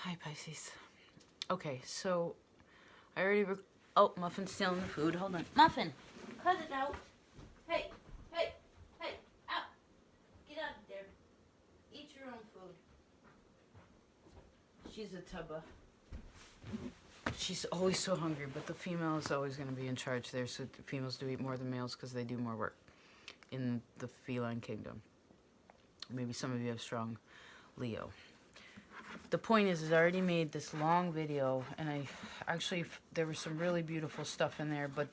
Hi, Pisces. Okay, so I already. Oh, Muffin's stealing the food. Hold on. Muffin, cut it out. Hey, hey, hey, out. Get out of there. Eat your own food. She's a tubba. She's always so hungry, but the female is always going to be in charge there, so the females do eat more than males because they do more work in the feline kingdom. Maybe some of you have strong Leo. The point is I already made this long video, and there was some really beautiful stuff in there, but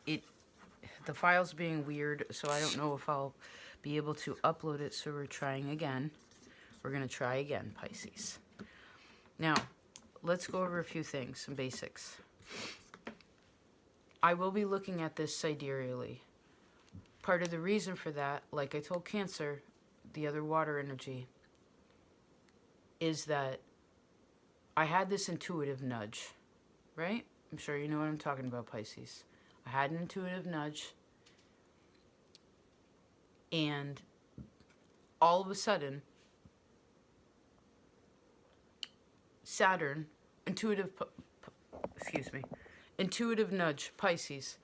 the file's being weird, so I don't know if I'll be able to upload it, so we're trying again. We're going to try again, Pisces. Now, let's go over a few things, some basics. I will be looking at this sidereally. Part of the reason for that, like I told Cancer, the other water energy, is that I had this intuitive nudge, right? I'm sure you know what I'm talking about, Pisces. I had an intuitive nudge, and all of a sudden, Saturn, intuitive nudge, Pisces.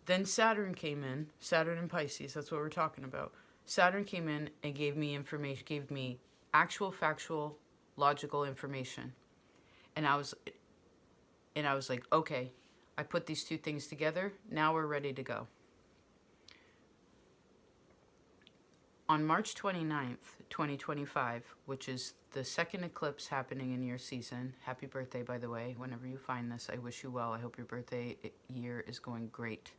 Then Saturn came in, Saturn and Pisces, that's what we're talking about. Saturn came in and gave me information, gave me actual, factual, logical information. And I was like, okay, I put these two things together, now we're ready to go. On March 29th, 2025, which is the second eclipse happening in your season, happy birthday, by the way. Whenever you find this, I wish you well. I hope your birthday year is going great.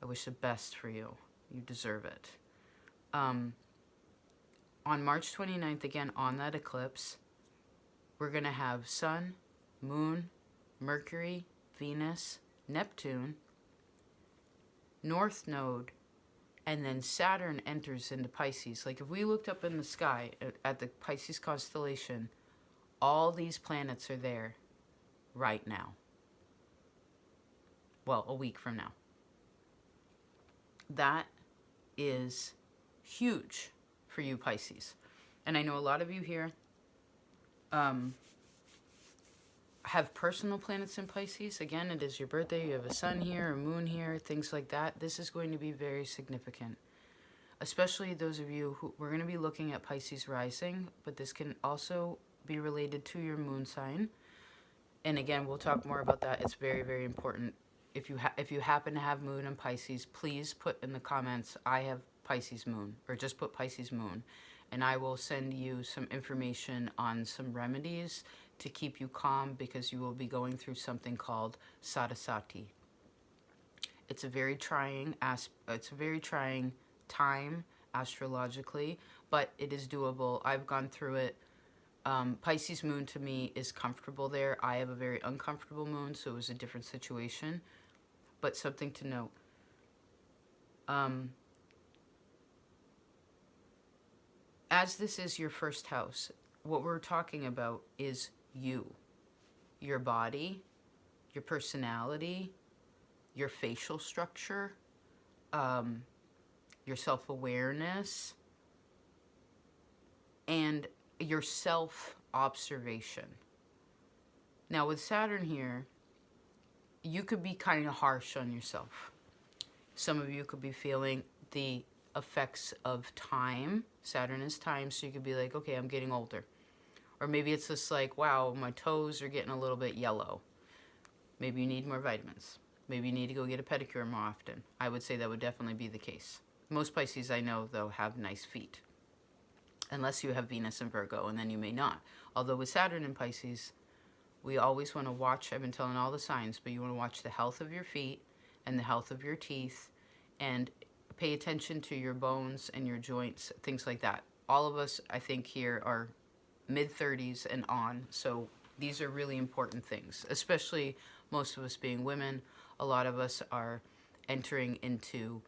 I wish the best for you. You deserve it. On March 29th, again, on that eclipse, we're going to have Sun, Moon, Mercury, Venus, Neptune, North Node, and then Saturn enters into Pisces. Like if we looked up in the sky at the Pisces constellation, all these planets are there right now. Well, a week from now. That is huge for you, Pisces. And I know a lot of you here have personal planets in Pisces. Again, it is your birthday. You have a sun here, a moon here, things like that. This is going to be very significant. Especially those of you who, we're going to be looking at Pisces rising, but this can also be related to your moon sign. And again, we'll talk more about that. It's very, very important. If you happen to have moon in Pisces, please put in the comments, I have Pisces moon, or just put Pisces moon. And I will send you some information on some remedies to keep you calm, because you will be going through something called sadasati. It's a very trying time astrologically, but it is doable. I've gone through it. Pisces moon to me is comfortable there. I have a very uncomfortable moon, so it was a different situation. But something to note. As this is your first house, what we're talking about is you, your body, your personality, your facial structure, your self-awareness, and your self-observation. Now with Saturn here, you could be kind of harsh on yourself. Some of you could be feeling the effects of time. Saturn is time, so you could be like, okay, I'm getting older. Or maybe it's just like, wow, my toes are getting a little bit yellow. Maybe you need more vitamins. Maybe you need to go get a pedicure more often. I would say that would definitely be the case. Most Pisces I know, though, have nice feet. Unless you have Venus in Virgo, and then you may not. Although with Saturn in Pisces, we always want to watch, I've been telling all the signs, but you want to watch the health of your feet and the health of your teeth, and pay attention to your bones and your joints, things like that. All of us, I think, here are mid-30s and on, so these are really important things, especially most of us being women. A lot of us are entering into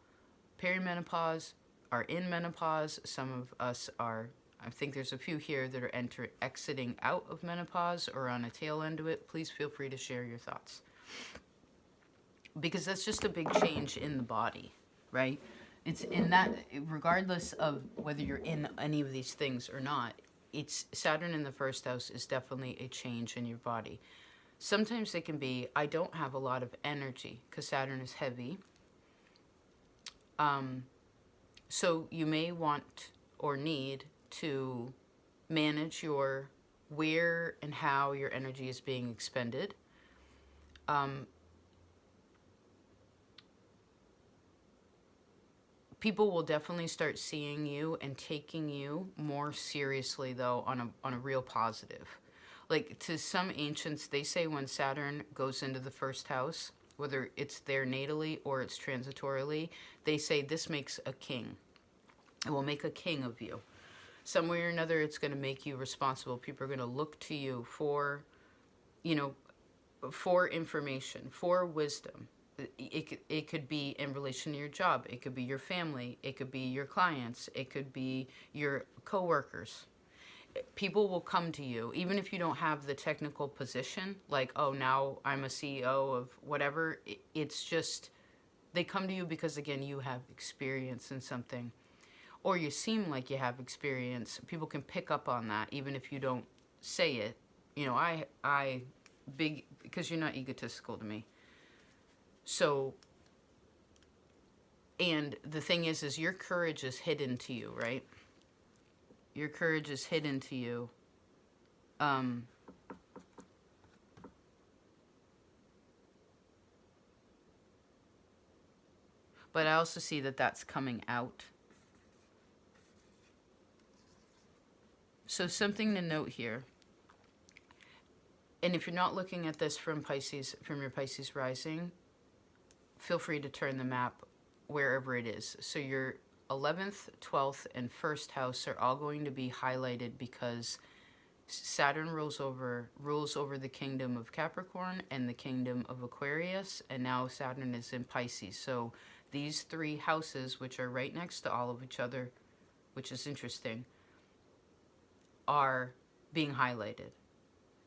perimenopause, are in menopause. Some of us are, I think there's a few here that are exiting out of menopause or on a tail end of it. Please feel free to share your thoughts, because that's just a big change in the body, right? It's in that, regardless of whether you're in any of these things or not, it's Saturn in the first house is definitely a change in your body. Sometimes it can be, I don't have a lot of energy because Saturn is heavy. So you may want or need to manage your where and how your energy is being expended. People will definitely start seeing you and taking you more seriously, though, on a real positive. Like, to some ancients, they say when Saturn goes into the first house, whether it's there natally or it's transitorily, they say this makes a king. It will make a king of you. Some way or another, it's going to make you responsible. People are going to look to you for, you know, for information, for wisdom. It could be in relation to your job. It could be your family. It could be your clients. It could be your coworkers. People will come to you, even if you don't have the technical position, like, oh, now I'm a CEO of whatever. It's just, they come to you because, again, you have experience in something. Or you seem like you have experience. People can pick up on that, even if you don't say it. You know, I big, because you're not egotistical to me. So, and the thing is your courage is hidden to you, right? Your courage is hidden to you. But I also see that that's coming out. So something to note here. And if you're not looking at this from Pisces, from your Pisces rising, feel free to turn the map wherever it is. So your 11th, 12th, and 1st house are all going to be highlighted because Saturn rules over the kingdom of Capricorn and the kingdom of Aquarius, and now Saturn is in Pisces. So these three houses, which are right next to all of each other, which is interesting, are being highlighted.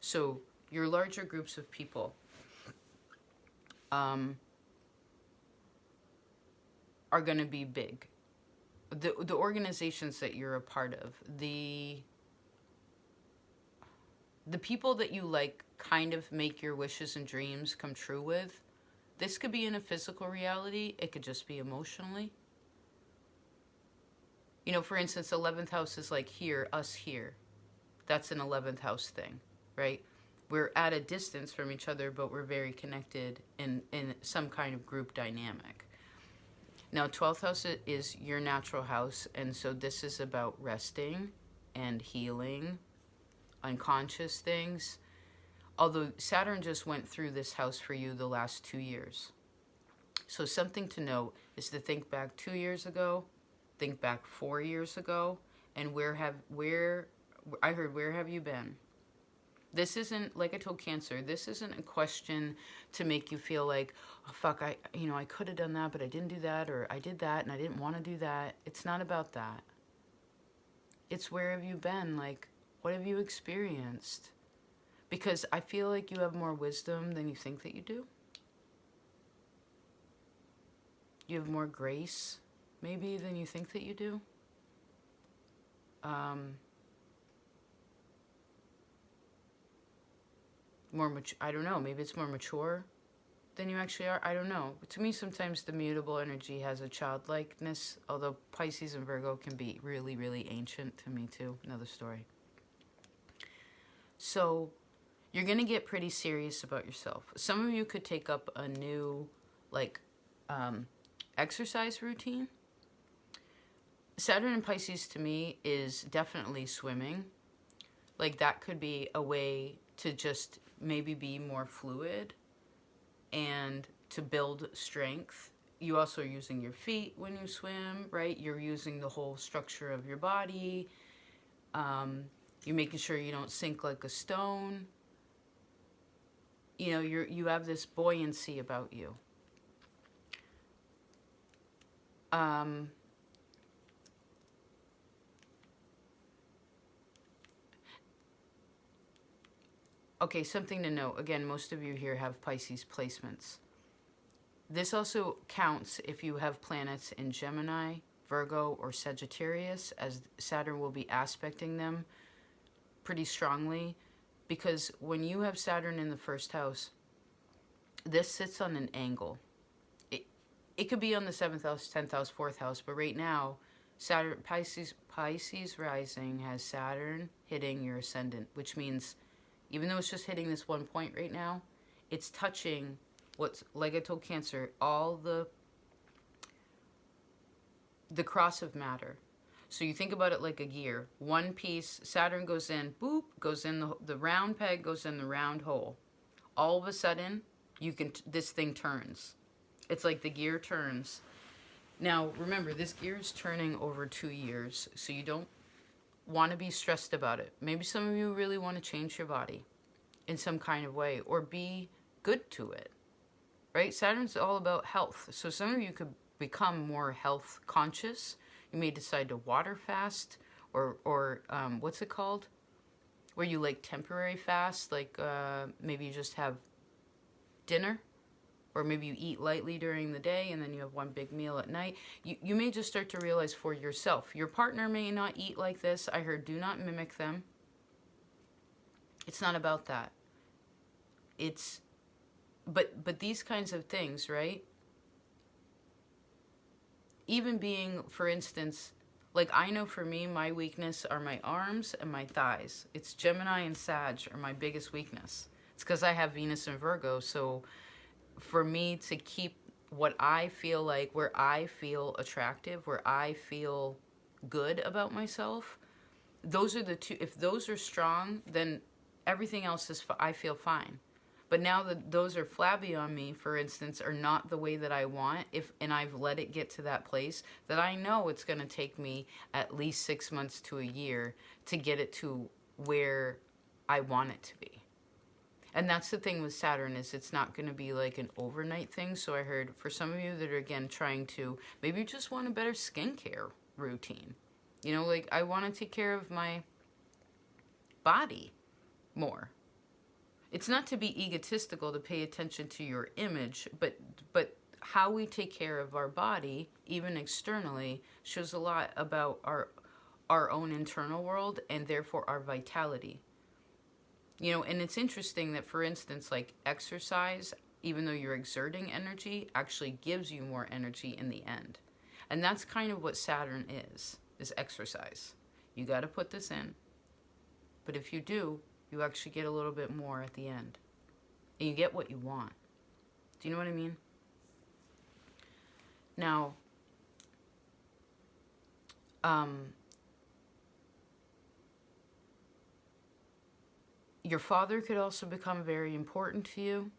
So your larger groups of people are going to be big. The organizations that you're a part of, the people that you like kind of make your wishes and dreams come true with. This could be in a physical reality. It could just be emotionally. You know, for instance, 11th house is like here, us here. That's an 11th house thing, right? We're at a distance from each other, but we're very connected in some kind of group dynamic. Now, 12th house is your natural house, and so this is about resting and healing, unconscious things. Although Saturn just went through this house for you the last 2 years. So something to note is to think back 2 years ago, think back 4 years ago, and where have you been? This isn't, like I told Cancer, this isn't a question to make you feel like, oh, fuck, I could have done that, but I didn't do that, or I did that and I didn't want to do that. It's not about that. It's where have you been? Like, what have you experienced? Because I feel like you have more wisdom than you think that you do. You have more grace, maybe, than you think that you do. I don't know, maybe it's more mature than you actually are. I don't know. But to me, sometimes the mutable energy has a childlikeness, although Pisces and Virgo can be really, really ancient to me too. Another story. So you're going to get pretty serious about yourself. Some of you could take up a new, exercise routine. Saturn in Pisces to me is definitely swimming. Like, that could be a way to just maybe be more fluid and to build strength. You also are using your feet when you swim, right? You're using the whole structure of your body. You're making sure you don't sink like a stone. You know, you have this buoyancy about you. Okay, something to note. Again, most of you here have Pisces placements. This also counts if you have planets in Gemini, Virgo, or Sagittarius, as Saturn will be aspecting them pretty strongly, because when you have Saturn in the first house, this sits on an angle. It could be on the 7th house, 10th house, 4th house, but right now, Saturn, Pisces rising has Saturn hitting your ascendant, which means even though it's just hitting this one point right now, it's touching what's, like I told Cancer, all the cross of matter. So you think about it like a gear. One piece, Saturn goes in, boop, goes in the round peg, goes in the round hole. All of a sudden, this thing turns. It's like the gear turns. Now, remember, this gear is turning over 2 years, so you don't want to be stressed about it. Maybe some of you really want to change your body in some kind of way, or be good to it, right? Saturn's all about health. So some of you could become more health conscious. You may decide to water fast, or what's it called? Where you like temporary fast, like maybe you just have dinner, or maybe you eat lightly during the day and then you have one big meal at night. You may just start to realize for yourself. Your partner may not eat like this. I heard do not mimic them. It's not about that. It's, but these kinds of things, right? Even being, for instance, like I know for me, my weakness are my arms and my thighs. It's Gemini and Sag are my biggest weakness. It's because I have Venus and Virgo, so for me to keep what I feel like, where I feel attractive, where I feel good about myself, those are the two. If those are strong, then everything else is, I feel fine. But now that those are flabby on me, for instance, are not the way that I want, and I've let it get to that place, that I know it's going to take me at least 6 months to a year to get it to where I want it to be. And that's the thing with Saturn, is it's not going to be like an overnight thing. So I heard for some of you that are, again, trying to, maybe you just want a better skincare routine. You know, like I want to take care of my body more. It's not to be egotistical to pay attention to your image, but how we take care of our body, even externally, shows a lot about our own internal world, and therefore our vitality. You know, and it's interesting that, for instance, like exercise, even though you're exerting energy, actually gives you more energy in the end. And that's kind of what Saturn is exercise. You got to put this in. But if you do, you actually get a little bit more at the end. And you get what you want. Do you know what I mean? Now, your father could also become very important to you.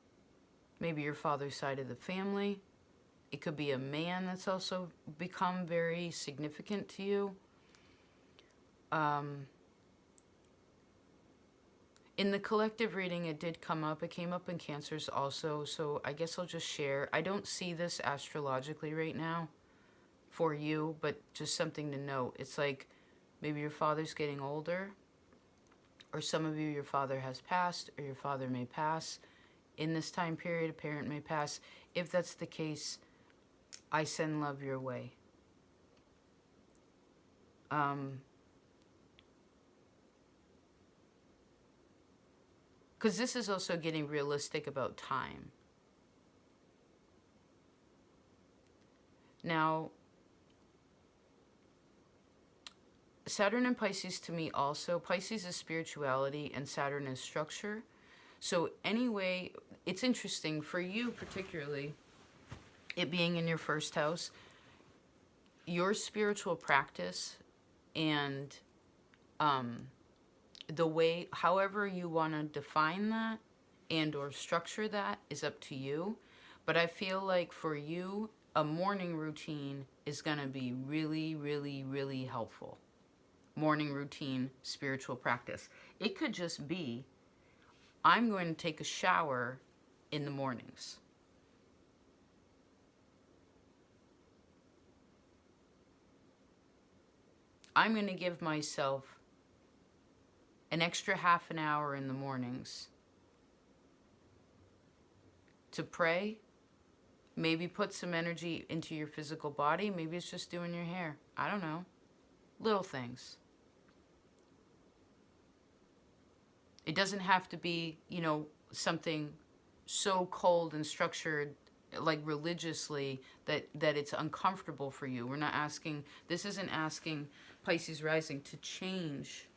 Maybe your father's side of the family. It could be a man that's also become very significant to you. In the collective reading, it did come up. It came up in Cancers also, so I guess I'll just share. I don't see this astrologically right now for you, but just something to note. It's like maybe your father's getting older, or some of you, your father has passed, or your father may pass. In this time period, a parent may pass. If that's the case, I send love your way. Because this is also getting realistic about time. Now, Saturn and Pisces to me also, Pisces is spirituality and Saturn is structure. So anyway, it's interesting for you particularly, it being in your first house, your spiritual practice and the way, however you want to define that and or structure that is up to you. But I feel like for you, a morning routine is going to be really, really, really helpful. Morning routine, spiritual practice. It could just be, I'm going to take a shower in the mornings. I'm going to give myself an extra half an hour in the mornings to pray, maybe put some energy into your physical body. Maybe it's just doing your hair. I don't know. Little things. It doesn't have to be, something so cold and structured, like religiously, that it's uncomfortable for you. We're not asking, this isn't asking Pisces rising to change.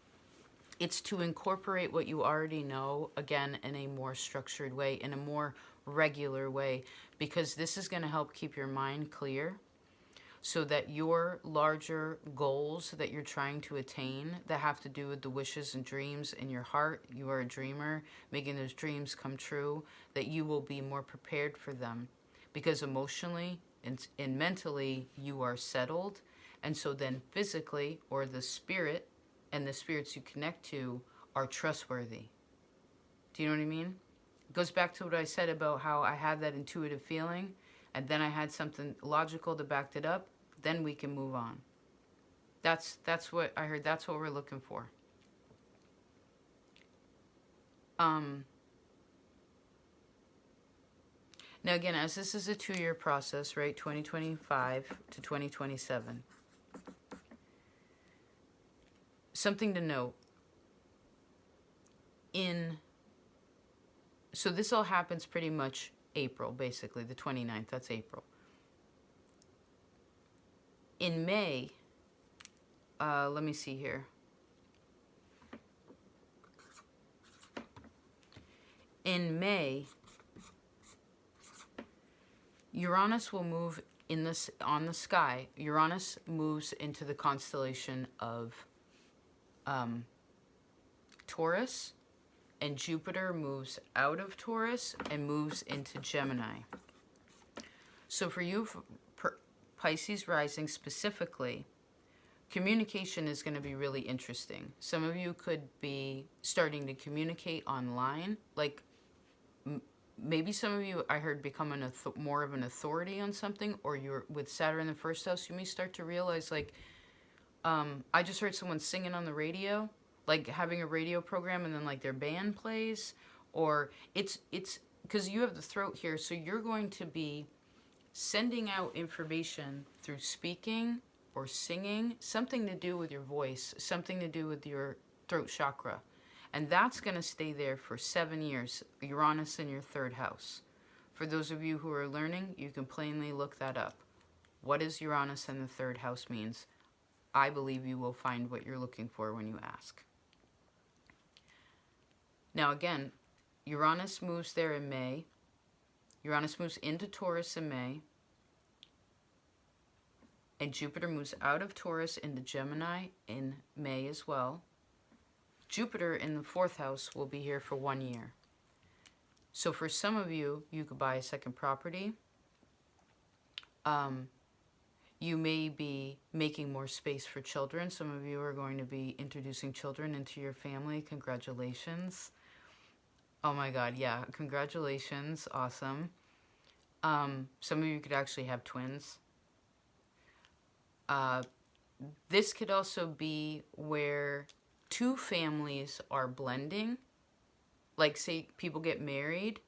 It's to incorporate what you already know, again, in a more structured way, in a more regular way, because this is going to help keep your mind clear, so that your larger goals that you're trying to attain, that have to do with the wishes and dreams in your heart, you are a dreamer, making those dreams come true, that you will be more prepared for them. Because emotionally and mentally, you are settled. And so then physically, or the spirit and the spirits you connect to are trustworthy. Do you know what I mean? It goes back to what I said about how I had that intuitive feeling, and then I had something logical to back it up. Then we can move on. That's what I heard. That's what we're looking for. Now again, as this is a 2-year process, right? 2025 to 2027. Something to note. So this all happens pretty much April, basically, the 29th. That's April. In May, let me see here. In May, Uranus will move on the sky. Uranus moves into the constellation of Taurus, and Jupiter moves out of Taurus and moves into Gemini. So for you, Pisces rising specifically, communication is going to be really interesting. Some of you could be starting to communicate online, like maybe some of you, I heard, become more of an authority on something, or you're with Saturn in the first house, you may start to realize, like, I just heard someone singing on the radio, like having a radio program, and then like their band plays, or it's because you have the throat here, so you're going to be sending out information through speaking or singing, something to do with your voice, something to do with your throat chakra. And that's going to stay there for 7 years, Uranus in your 3rd house. For those of you who are learning, you can plainly look that up. What does Uranus in the 3rd house means? I believe you will find what you're looking for when you ask. Now again, Uranus moves there in May. Uranus moves into Taurus in May. And Jupiter moves out of Taurus into Gemini in May as well. Jupiter in the 4th house will be here for 1 year. So for some of you, you could buy a second property. You may be making more space for children. Some of you are going to be introducing children into your family. Congratulations. Oh my God, yeah, congratulations. Awesome. Some of you could actually have twins. This could also be where 2 families are blending. Like, say people get married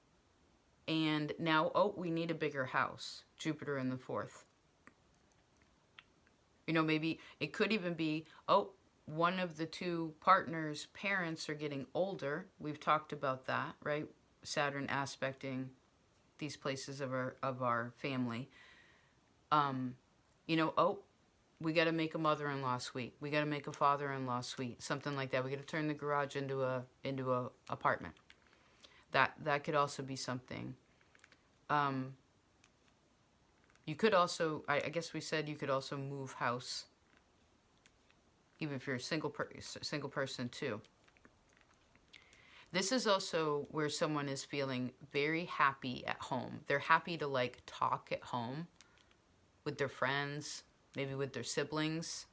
and now, oh, we need a bigger house. Jupiter in the 4th. You know, maybe it could even be, oh, one of the 2 partners' parents are getting older. We've talked about that, right? Saturn aspecting these places of our family. You know, oh, we got to make a mother-in-law suite. We got to make a father-in-law suite. Something like that. We got to turn the garage into a apartment. That could also be something. You could also, I guess we said you could also move house, even if you're a single person too. This is also where someone is feeling very happy at home. They're happy to like talk at home with their friends, maybe with their siblings.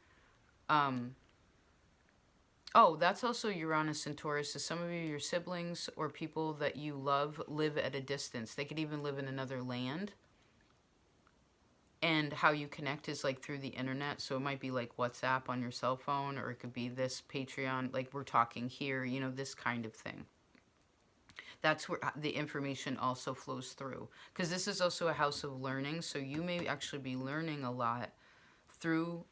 Oh, that's also Uranus and Taurus. So some of you, your siblings or people that you love, live at a distance. They could even live in another land. And how you connect is like through the internet. So it might be like WhatsApp on your cell phone, or it could be this Patreon, like we're talking here, you know, this kind of thing. That's where the information also flows through. Because this is also a house of learning. So you may actually be learning a lot through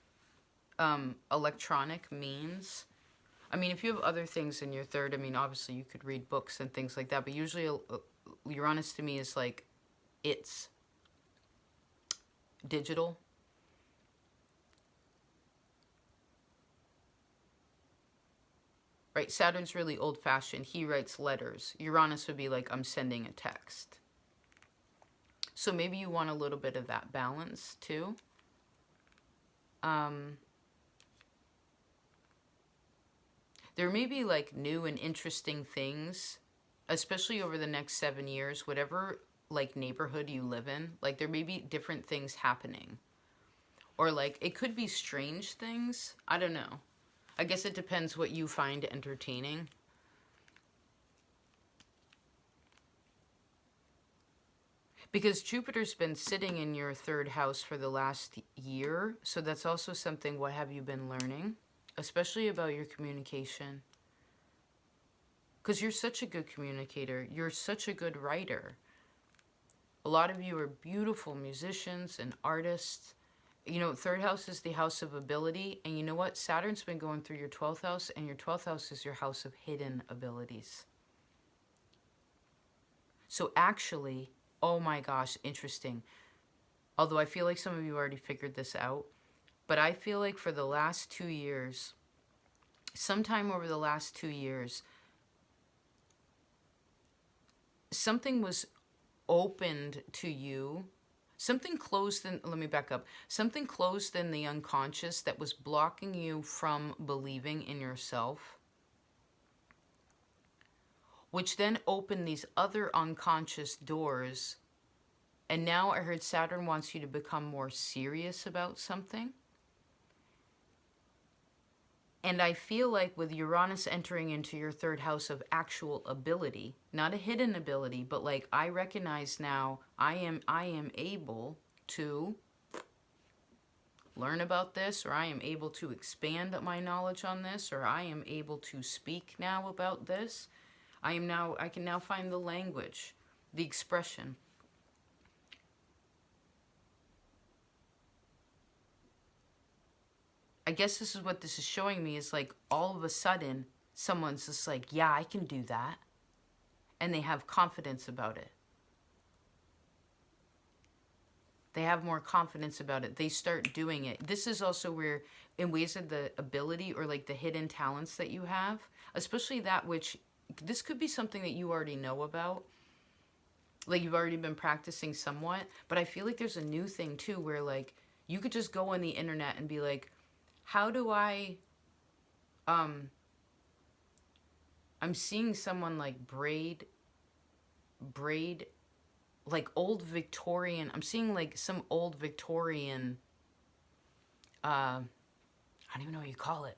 electronic means. I mean, if you have other things in your third, I mean, obviously you could read books and things like that, but usually Uranus to me is like, it's digital. Right? Saturn's really old-fashioned. He writes letters. Uranus would be like, I'm sending a text. So maybe you want a little bit of that balance too. There may be like new and interesting things, especially over the next 7 years, whatever like neighborhood you live in, like there may be different things happening. Or like it could be strange things. I don't know. I guess it depends what you find entertaining. Because Jupiter's been sitting in your third house for the last year. So that's also something, what have you been learning? Especially about your communication. Because you're such a good communicator. You're such a good writer. A lot of you are beautiful musicians and artists. You know, third house is the house of ability. And you know what? Saturn's been going through your 12th house. And your 12th house is your house of hidden abilities. So actually, oh my gosh, interesting. Although I feel like some of you already figured this out. But I feel like for the last 2 years, sometime over the last 2 years, something was opened to you. Something closed in, let me back up. Something closed in the unconscious that was blocking you from believing in yourself, which then opened these other unconscious doors. And now I heard Saturn wants you to become more serious about something. And I feel like with Uranus entering into your third house of actual ability, not a hidden ability, but like I recognize now I am able to learn about this, or I am able to expand my knowledge on this, or I am able to speak now about this. I can now find the language, the expression. I guess this is what this is showing me, is like all of a sudden someone's just like, yeah, I can do that. And they have confidence about it. They have more confidence about it. They start doing it. This is also where, in ways of the ability or like the hidden talents that you have, especially that which, this could be something that you already know about. Like you've already been practicing somewhat. But I feel like there's a new thing too, where like you could just go on the internet and be like, how do I'm seeing someone like braid, like old Victorian, I'm seeing like some old Victorian, I don't even know what you call it.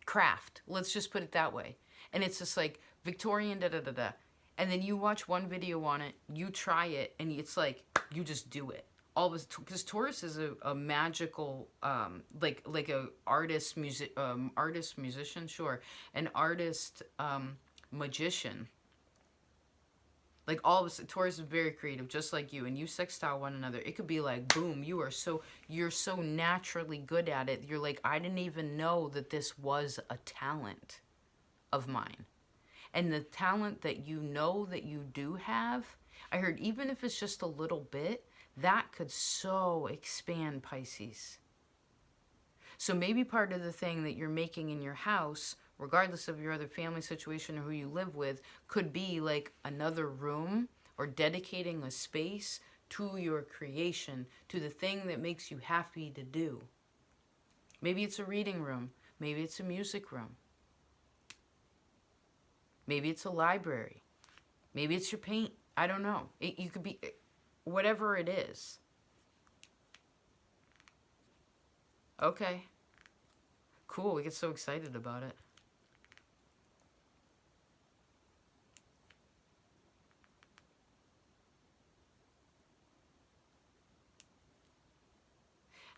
Craft. Let's just put it that way. And it's just like Victorian da-da-da-da. And then you watch one video on it, you try it, and it's like, you just do it. Always, because Taurus is a magical, like a artist, musician, sure, an artist, magician. Like all of us, Taurus is very creative, just like you, and you sextile one another. It could be like, boom, you're so naturally good at it. You're like, I didn't even know that this was a talent of mine. And the talent that you know that you do have, I heard even if it's just a little bit, that could so expand Pisces. So maybe part of the thing that you're making in your house, regardless of your other family situation or who you live with, could be like another room or dedicating a space to your creation, to the thing that makes you happy to do. Maybe it's a reading room. Maybe it's a music room. Maybe it's a library. Maybe it's your paint. I don't know. You could be whatever it is. Okay. Cool. We get so excited about it.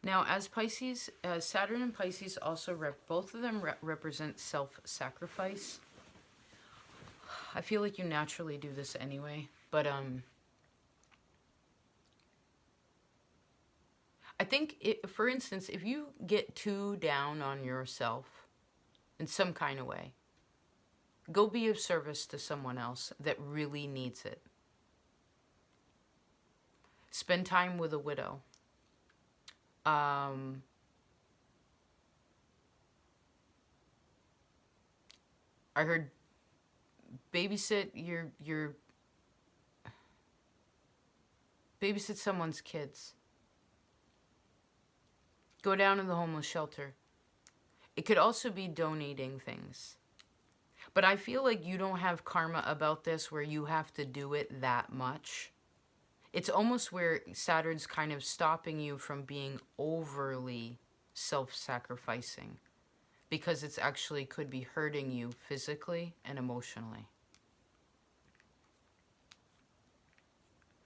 Now, as Pisces, Saturn and Pisces also both of them represent self-sacrifice. I feel like you naturally do this anyway, but I think, for instance, if you get too down on yourself in some kind of way, go be of service to someone else that really needs it. Spend time with a widow. I heard babysit babysit someone's kids. Go down to the homeless shelter. It could also be donating things. But I feel like you don't have karma about this where you have to do it that much. It's almost where Saturn's kind of stopping you from being overly self-sacrificing, because it's actually could be hurting you physically and emotionally.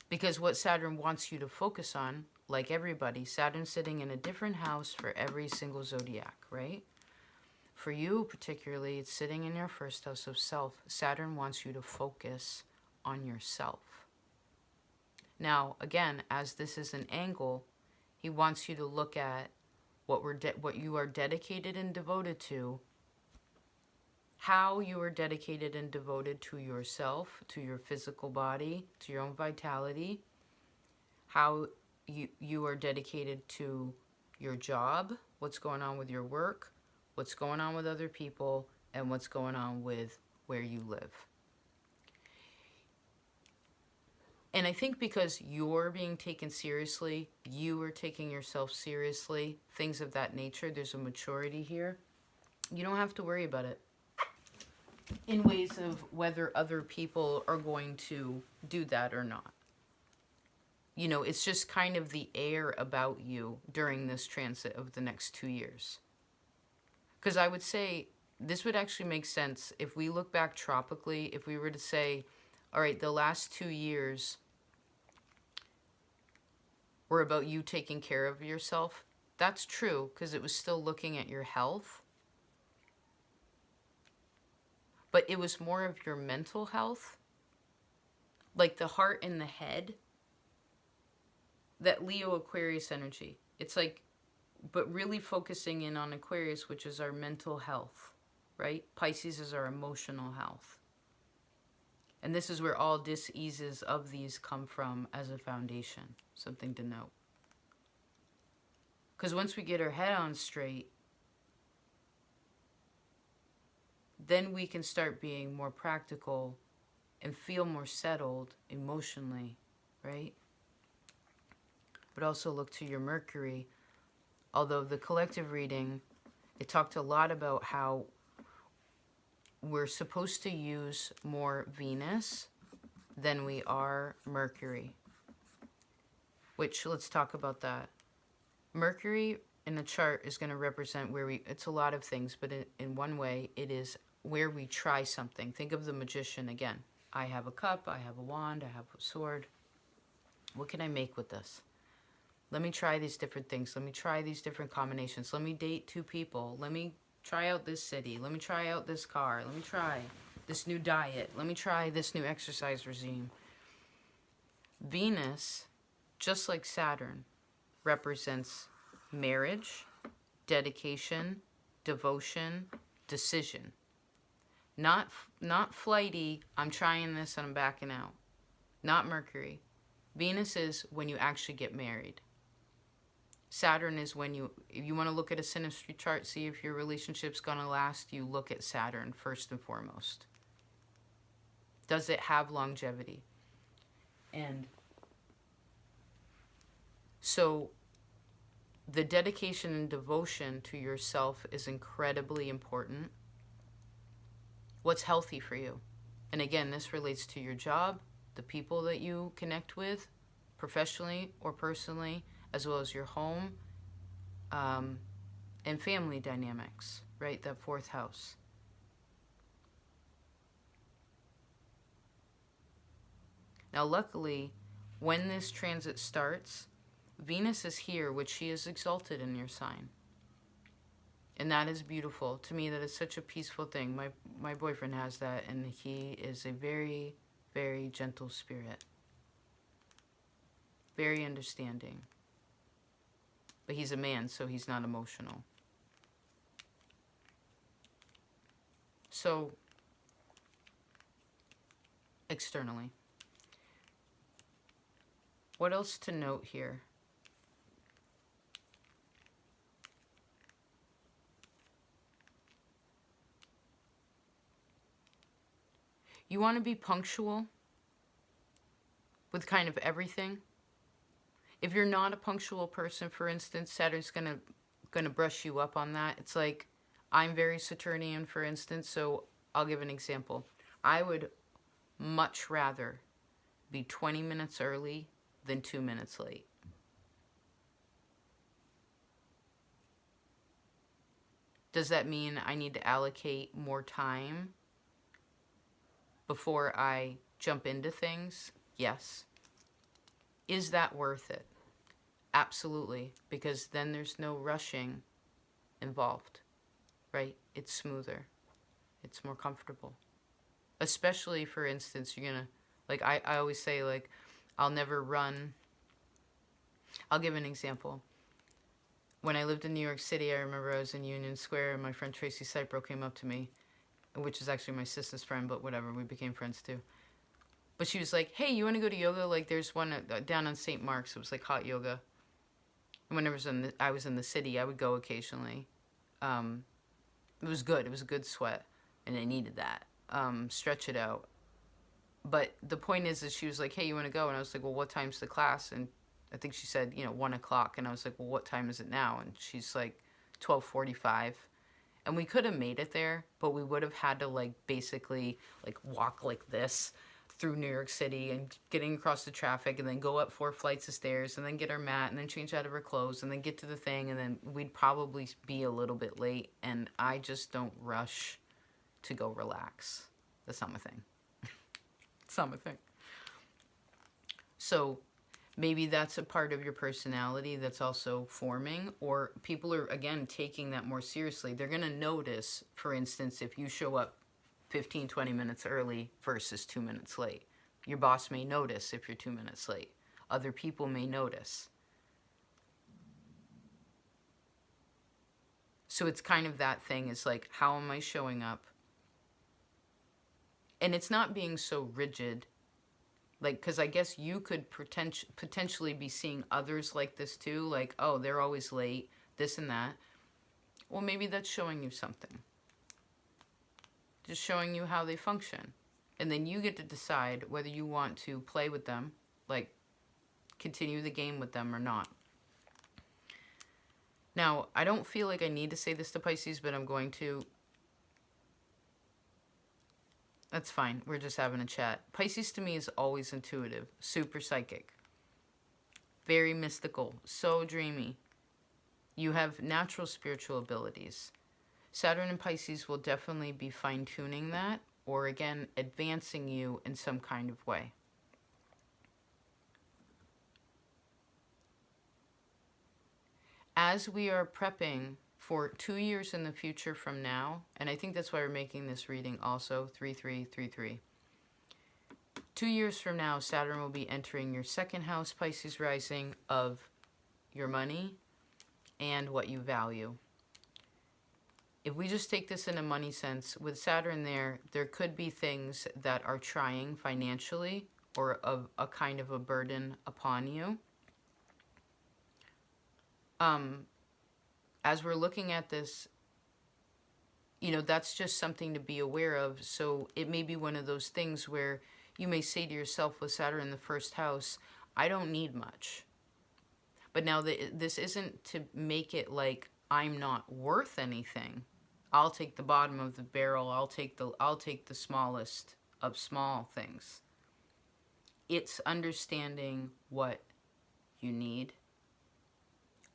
Because what Saturn wants you to focus on, like everybody, Saturn's sitting in a different house for every single zodiac, right? For you particularly, it's sitting in your first house of self. Saturn wants you to focus on yourself. Now, again, as this is an angle, he wants you to look at what you are dedicated and devoted to, how you are dedicated and devoted to yourself, to your physical body, to your own vitality, how you are dedicated to your job, what's going on with your work, what's going on with other people, and what's going on with where you live. And I think because you're being taken seriously, you are taking yourself seriously, things of that nature, there's a maturity here. You don't have to worry about it in ways of whether other people are going to do that or not. You know, it's just kind of the air about you during this transit of the next 2 years. Because I would say this would actually make sense if we look back tropically, if we were to say, all right, the last 2 years were about you taking care of yourself. That's true, because it was still looking at your health. But it was more of your mental health, like the heart and the head, that Leo Aquarius energy. It's like, but really focusing in on Aquarius, which is our mental health, right? Pisces is our emotional health. And this is where all dis-eases of these come from as a foundation, something to note. Because once we get our head on straight, then we can start being more practical and feel more settled emotionally, right? But also look to your Mercury. Although the collective reading, it talked a lot about how we're supposed to use more Venus than we are Mercury. Which, let's talk about that. Mercury in the chart is going to represent where it's a lot of things, but in one way, it is where we try something. Think of the magician again. I have a cup, I have a wand, I have a sword. What can I make with this? Let me try these different things. Let me try these different combinations. Let me date 2 people. Let me try out this city. Let me try out this car. Let me try this new diet. Let me try this new exercise regime. Venus, just like Saturn, represents marriage, dedication, devotion, decision. Not flighty, I'm trying this and I'm backing out. Not Mercury. Venus is when you actually get married. Saturn is when if you want to look at a synastry chart, see if your relationship's going to last, you look at Saturn first and foremost. Does it have longevity? And so the dedication and devotion to yourself is incredibly important. What's healthy for you? And again, this relates to your job, the people that you connect with, professionally or personally, as well as your home, and family dynamics, right? That 4th house. Now, luckily, when this transit starts, Venus is here, which she is exalted in your sign. And that is beautiful. To me, that is such a peaceful thing. My boyfriend has that, and he is a very, very gentle spirit. Very understanding. But he's a man, so he's not emotional. So, externally. What else to note here? You want to be punctual with kind of everything. If you're not a punctual person, for instance, Saturn's gonna brush you up on that. It's like, I'm very Saturnian, for instance, so I'll give an example. I would much rather be 20 minutes early than 2 minutes late. Does that mean I need to allocate more time before I jump into things? Yes. Is that worth it? Absolutely, because then there's no rushing involved, right? It's smoother. It's more comfortable. Especially, for instance, you're gonna, like, I always say, like, I'll never run. I'll give an example. When I lived in New York City, I remember I was in Union Square and my friend Tracy Cypro came up to me, which is actually my sister's friend, but whatever, we became friends too. But she was like, hey, you want to go to yoga? Like, there's one down on St. Mark's. It was like hot yoga. And whenever I was in the city, I would go occasionally. It was good. It was a good sweat, and I needed that. Stretch it out. But the point is she was like, hey, you want to go? And I was like, well, what time's the class? And I think she said, 1 o'clock. And I was like, well, what time is it now? And she's like, 12:45. And we could have made it there, but we would have had to, like, basically, like, walk like this through New York City and getting across the traffic and then go up 4 flights of stairs and then get our mat and then change out of our clothes and then get to the thing, and then we'd probably be a little bit late, and I just don't rush to go relax. That's not my thing. It's not my thing. So maybe that's a part of your personality that's also forming, or people are, again, taking that more seriously. They're going to notice, for instance, if you show up 15, 20 minutes early versus 2 minutes late. Your boss may notice if you're 2 minutes late. Other people may notice. So it's kind of that thing. It's like, how am I showing up? And it's not being so rigid. Like, because I guess you could potentially be seeing others like this too. Like, oh, they're always late, this and that. Well, maybe that's showing you something. Just showing you how they function. And then you get to decide whether you want to play with them, like continue the game with them or not. Now, I don't feel like I need to say this to Pisces, but I'm going to. That's fine. We're just having a chat. Pisces to me is always intuitive, super psychic, very mystical, so dreamy. You have natural spiritual abilities. Saturn and Pisces will definitely be fine-tuning that, or again, advancing you in some kind of way. As we are prepping for 2 years in the future from now, and I think that's why we're making this reading also, 3333. 2 years from now, Saturn will be entering your second house, Pisces rising, of your money and what you value. If we just take this in a money sense, with Saturn there could be things that are trying financially or of a kind of a burden upon you. As we're looking at this, that's just something to be aware of. So it may be one of those things where you may say to yourself with Saturn in the first house, I don't need much. But now this isn't to make it like I'm not worth anything. I'll take the bottom of the barrel. I'll take the smallest of small things. It's understanding what you need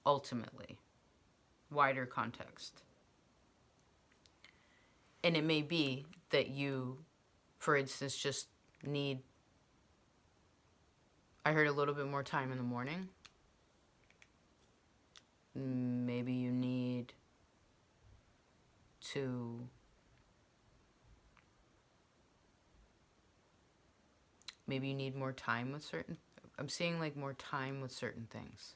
ultimately. Wider context. And it may be that you, for instance, just need, I heard, a little bit more time in the morning. Maybe you need to more time with certain, I'm seeing like more time with certain things.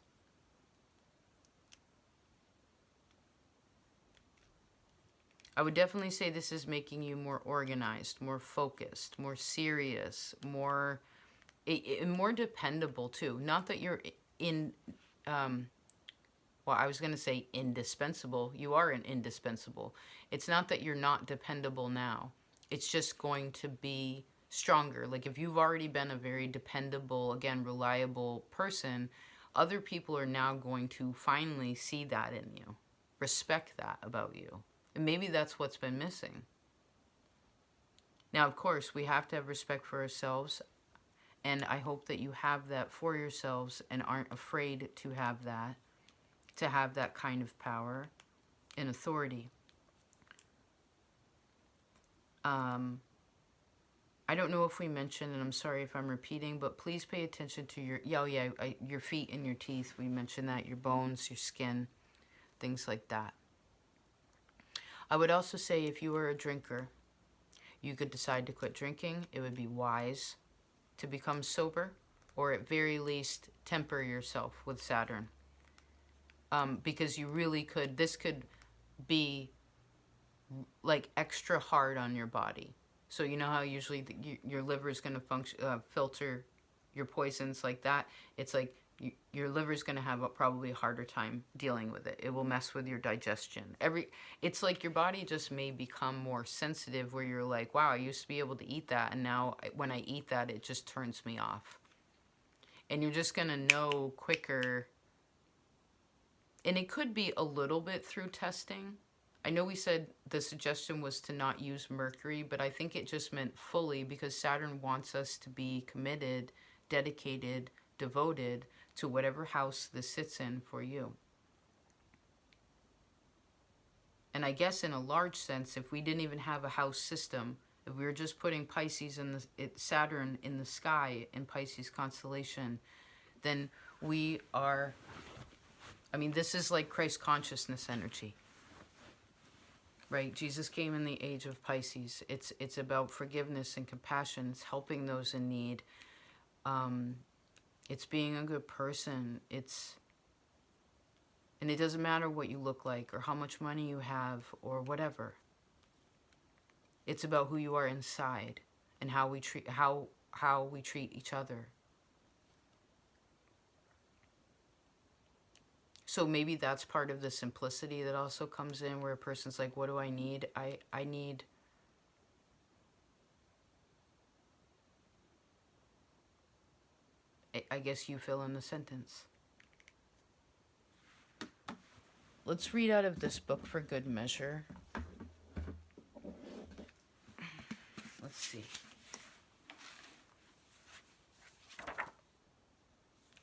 I would definitely say this is making you more organized, more focused, more serious, more dependable too. Not that you're in, well, I was going to say indispensable. You are indispensable. It's not that you're not dependable now. It's just going to be stronger. Like if you've already been a very dependable, again, reliable person, other people are now going to finally see that in you, respect that about you. And maybe that's what's been missing. Now, of course, we have to have respect for ourselves. And I hope that you have that for yourselves and aren't afraid to have that kind of power and authority. I don't know if we mentioned, and I'm sorry if I'm repeating, but please pay attention to your feet and your teeth. We mentioned that, your bones, your skin, things like that. I would also say if you are a drinker, you could decide to quit drinking. It would be wise to become sober, or at very least temper yourself with Saturn. Because you really could, this could be like extra hard on your body. So you know how usually your liver is going to filter your poisons like that? It's like your liver is going to have probably a harder time dealing with it. It will mess with your digestion. It's like your body just may become more sensitive, where you're like, wow, I used to be able to eat that, and now when I eat that, it just turns me off. And you're just going to know quicker. And it could be a little bit through testing. I know we said the suggestion was to not use Mercury, but I think it just meant fully, because Saturn wants us to be committed, dedicated, devoted to whatever house this sits in for you. And I guess in a large sense, if we didn't even have a house system, if we were just putting Pisces and Saturn in the sky in Pisces constellation, then we are, I mean, this is like Christ consciousness energy. Right? Jesus came in the age of Pisces. It's about forgiveness and compassion. It's helping those in need. It's being a good person. And it doesn't matter what you look like or how much money you have or whatever. It's about who you are inside and how we treat each other. So maybe that's part of the simplicity that also comes in, where a person's like, what do I need? I need I guess you fill in the sentence. Let's read out of this book for good measure. Let's see.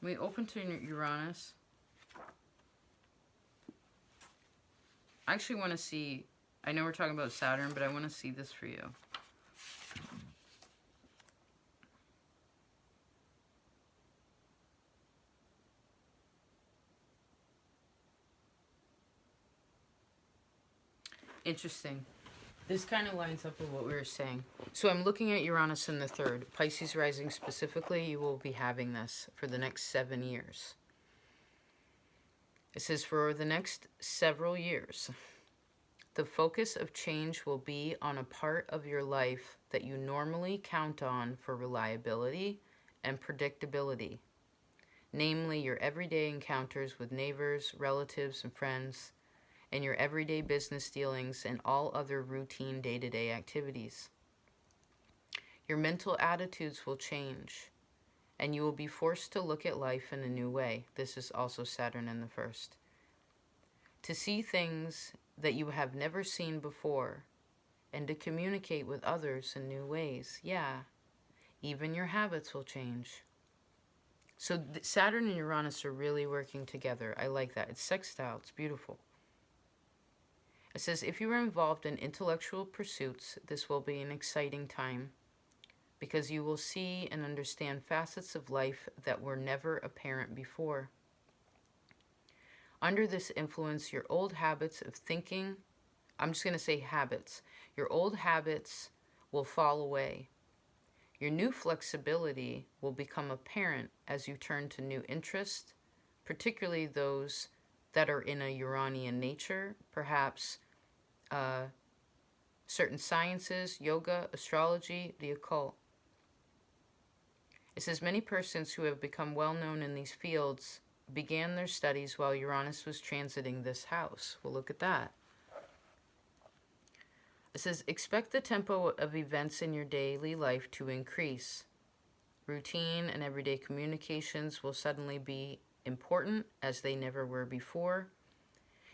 We open to Uranus. I actually want to see, I know we're talking about Saturn, but I want to see this for you. Interesting. This kind of lines up with what we were saying. So I'm looking at Uranus in the third. Pisces rising specifically, you will be having this for the next 7 years. It says, for the next several years, the focus of change will be on a part of your life that you normally count on for reliability and predictability, namely your everyday encounters with neighbors, relatives, and friends, and your everyday business dealings and all other routine day-to-day activities. Your mental attitudes will change, and you will be forced to look at life in a new way. This is also Saturn in the first. To see things that you have never seen before, and to communicate with others in new ways. Yeah, even your habits will change. So Saturn and Uranus are really working together. I like that. It's sextile. It's beautiful. It says, if you are involved in intellectual pursuits, this will be an exciting time, because you will see and understand facets of life that were never apparent before. Under this influence, your old habits of thinking, I'm just going to say habits, your old habits will fall away. Your new flexibility will become apparent as you turn to new interests, particularly those that are in a Uranian nature, perhaps certain sciences, yoga, astrology, the occult. It says many persons who have become well known in these fields began their studies while Uranus was transiting this house. Well, look at that. It says, expect the tempo of events in your daily life to increase. Routine and everyday communications will suddenly be important as they never were before.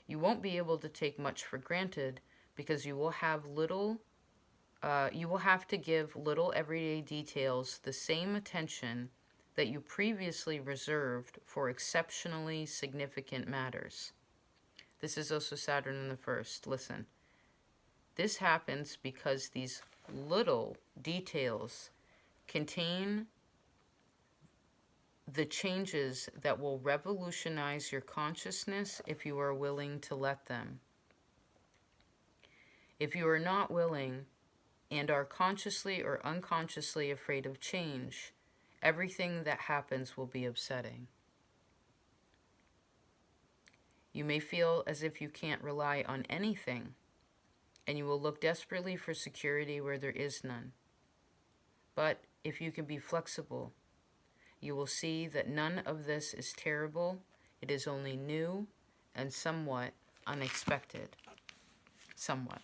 You won't be able to take much for granted because you will have to give little everyday details the same attention that you previously reserved for exceptionally significant matters. This is also Saturn in the first. Listen. This happens because these little details contain the changes that will revolutionize your consciousness if you are willing to let them. If you are not willing and are consciously or unconsciously afraid of change, everything that happens will be upsetting. You may feel as if you can't rely on anything, and you will look desperately for security where there is none. But if you can be flexible, you will see that none of this is terrible. It is only new and somewhat unexpected. Somewhat.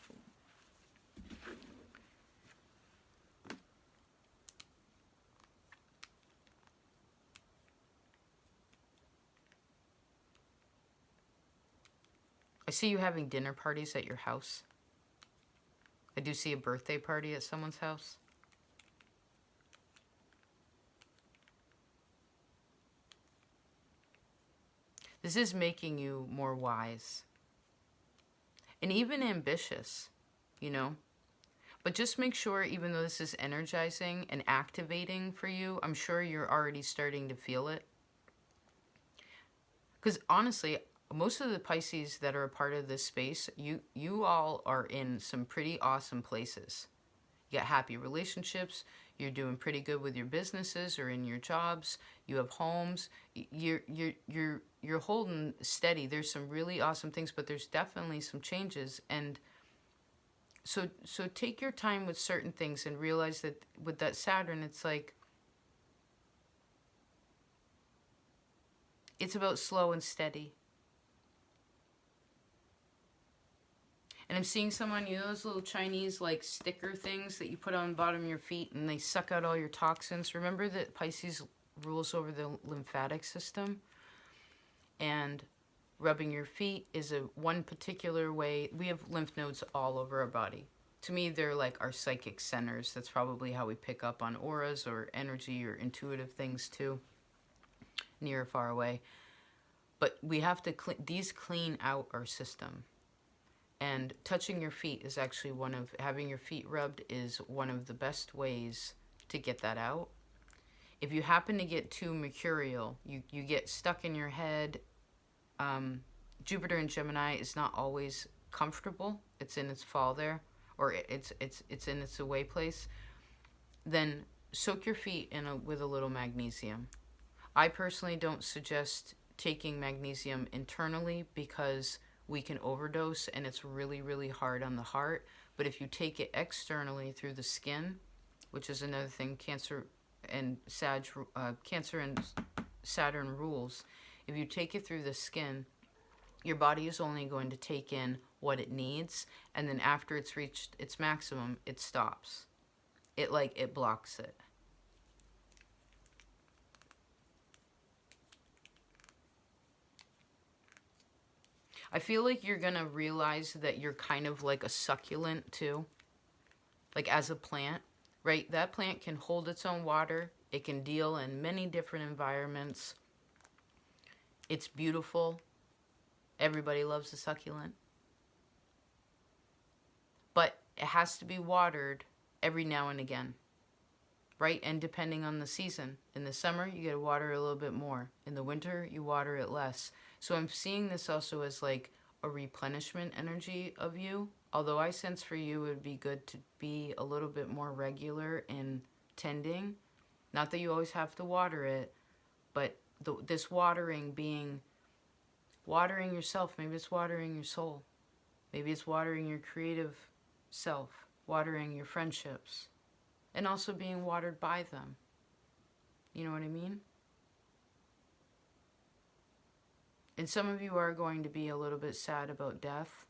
I see you having dinner parties at your house. I do see a birthday party at someone's house. This is making you more wise. And even ambitious, you know. But just make sure, even though this is energizing and activating for you, I'm sure you're already starting to feel it. Because honestly, most of the Pisces that are a part of this space, you all are in some pretty awesome places. You got happy relationships. You're doing pretty good with your businesses or in your jobs. You have homes. You're holding steady. There's some really awesome things, but there's definitely some changes. And so take your time with certain things and realize that with that Saturn, it's like it's about slow and steady. And I'm seeing someone, you know those little Chinese like sticker things that you put on the bottom of your feet and they suck out all your toxins? Remember that Pisces rules over the lymphatic system? And rubbing your feet is one particular way. We have lymph nodes all over our body. To me, they're like our psychic centers. That's probably how we pick up on auras or energy or intuitive things too, near or far away. But we have to these clean out our system. And touching your feet is actually having your feet rubbed is one of the best ways to get that out. If you happen to get too mercurial, you get stuck in your head. Jupiter in Gemini is not always comfortable. It's in its fall there, or it's in its away place. Then soak your feet with a little magnesium. I personally don't suggest taking magnesium internally because we can overdose and it's really, really hard on the heart. But if you take it externally through the skin, which is another thing Cancer and Saturn rules, if you take it through the skin, your body is only going to take in what it needs, and then after it's reached its maximum, it stops. It blocks it. I feel like you're going to realize that you're kind of like a succulent too. Like as a plant, right? That plant can hold its own water. It can deal in many different environments. It's beautiful. Everybody loves a succulent. But it has to be watered every now and again, right? And depending on the season. In the summer, you got to water it a little bit more. In the winter, you water it less. So I'm seeing this also as like a replenishment energy of you. Although I sense for you it would be good to be a little bit more regular in tending. Not that you always have to water it, but this watering being watering yourself. Maybe it's watering your soul. Maybe it's watering your creative self, watering your friendships, and also being watered by them. You know what I mean? And some of you are going to be a little bit sad about death.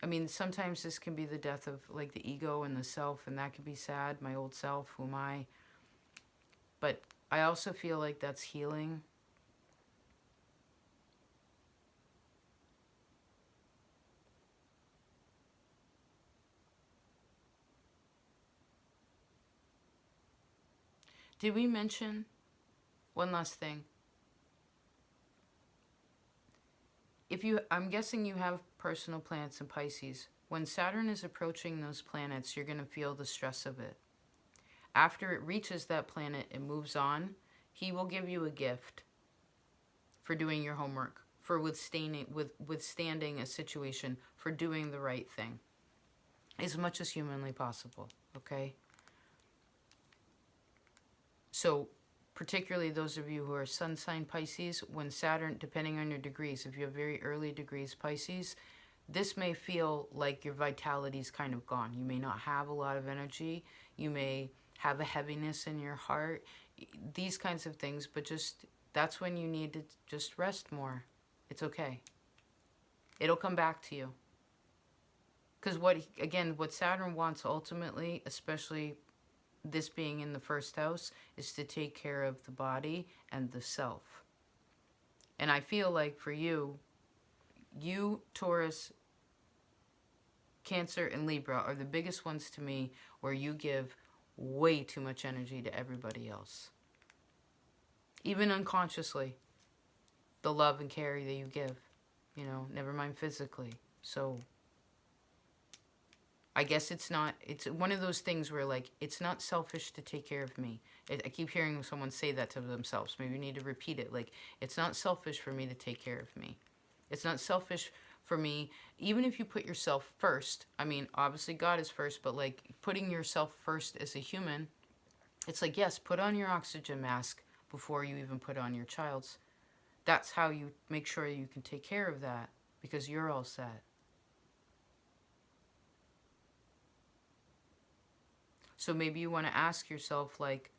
I mean, sometimes this can be the death of like the ego and the self, and that can be sad. My old self, who am I? But I also feel like that's healing. Did we mention one last thing? I'm guessing you have personal planets in Pisces. When Saturn is approaching those planets, you're going to feel the stress of it. After it reaches that planet and moves on, he will give you a gift for doing your homework, for withstanding a situation, for doing the right thing, as much as humanly possible, okay? So, particularly those of you who are sun sign Pisces, when Saturn, depending on your degrees, if you have very early degrees Pisces, this may feel like your vitality's kind of gone. You may not have a lot of energy. You may have a heaviness in your heart. These kinds of things, but just that's when you need to just rest more. It's okay. It'll come back to you. Because what Saturn wants ultimately, especially this being in the first house, is to take care of the body and the self. And I feel like for you, Taurus, Cancer, and Libra are the biggest ones to me, where you give way too much energy to everybody else. Even unconsciously, the love and care that you give, never mind physically. So I guess it's one of those things where, like, it's not selfish to take care of me. I keep hearing someone say that to themselves. Maybe you need to repeat it. Like, it's not selfish for me to take care of me. It's not selfish for me, even if you put yourself first. I mean, obviously God is first, but like putting yourself first as a human, it's like, yes, put on your oxygen mask before you even put on your child's. That's how you make sure you can take care of that, because you're all set. So maybe you want to ask yourself, like,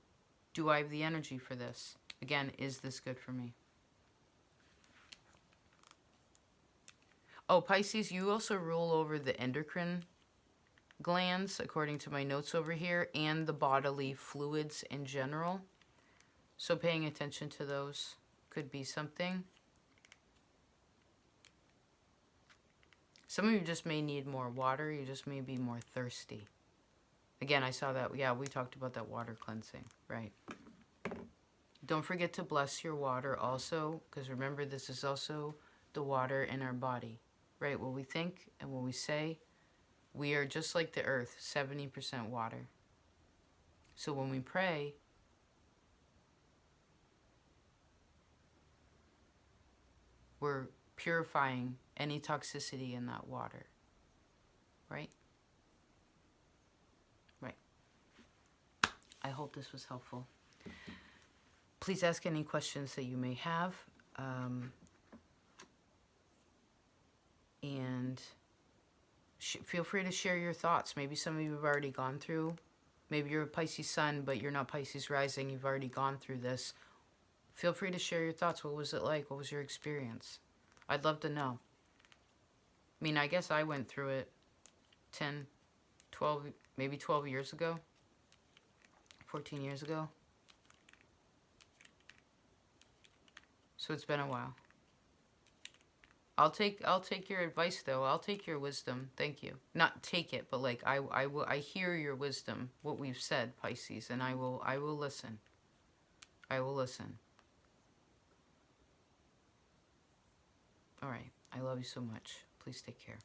do I have the energy for this? Again, is this good for me? Oh, Pisces, you also rule over the endocrine glands, according to my notes over here, and the bodily fluids in general. So paying attention to those could be something. Some of you just may need more water. You just may be more thirsty. Again, I saw that. Yeah, we talked about that water cleansing, right? Don't forget to bless your water also, because remember, this is also the water in our body, right? What we think and what we say, we are just like the earth, 70% water. So when we pray, we're purifying any toxicity in that water, right? Right. I hope this was helpful. Please ask any questions that you may have. And feel free to share your thoughts. Maybe some of you have already gone through. Maybe you're a Pisces sun, but you're not Pisces rising. You've already gone through this. Feel free to share your thoughts. What was it like? What was your experience? I'd love to know. I mean, I guess I went through it 10, 12, maybe 12 years ago. 14 years ago. So it's been a while. I'll take your advice though. I'll take your wisdom. Thank you. Not take it, but like I hear your wisdom, what we've said, Pisces, and I will listen. I will listen. All right. I love you so much. Please take care.